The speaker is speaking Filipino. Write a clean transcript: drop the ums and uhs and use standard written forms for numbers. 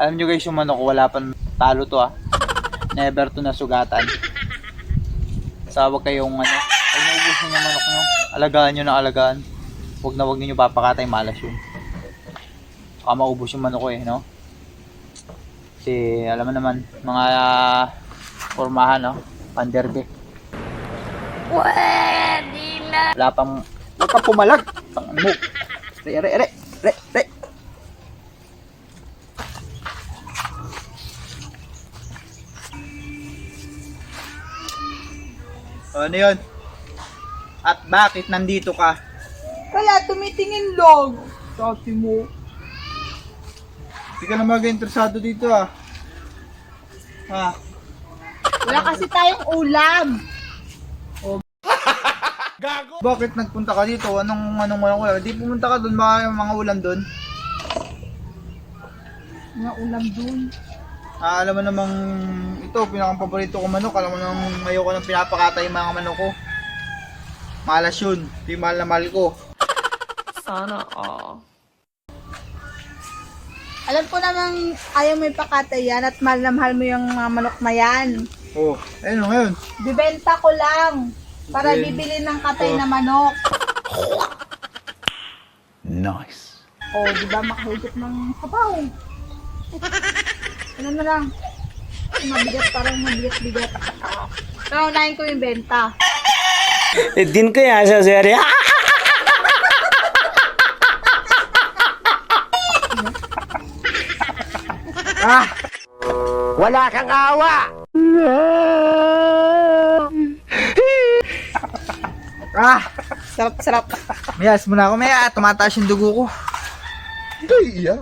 Alam nyo guys, yung manok, wala pang talo to Never to nasugatan. So wag kayong huwag nyo ubusin yung manok nyo. Alagaan nyo ng alagaan. Huwag niyo papakatay, malas yun. Baka maubos yung manok ko no? Kasi alam mo naman, mga formahan panderbe. Pwede na. Wala pang, huwag kang pumalag. Tangan mo. Re. Ano yun? At bakit nandito ka? Kaya tumitingin lang. Sabi mo. Hindi ka na mag-interesado dito Ha? Wala kasi tayong ulam. Gago! Bakit nagpunta ka dito? Anong wala? Di pumunta ka doon, baka yung mga ulam doon. Mga ulam dun. Alam mo namang ito, pinakang paborito ko manok. Alam mo namang ayoko nang pinapakatay yung mga manok ko. Malas yun. Di mahal na mahal ko. Sana all. Alam ko namang ayaw mo ipakatay yan at mahal na mahal mo yung mga manok na yan. Oh, ayun ngayon. Bibenta ko lang para Okay. bibili ng katay na manok. Nice. O, di ba makahigit ng sabaw? Ano na lang? Mabigat, parang mabigat-bigat. Pero unahin ko yung benta. दिन को यहाँ से यार Wala kang awa! Sarap-sarap. Mayas muna ako, Maya. Tumataas yung dugo ko. Kaya.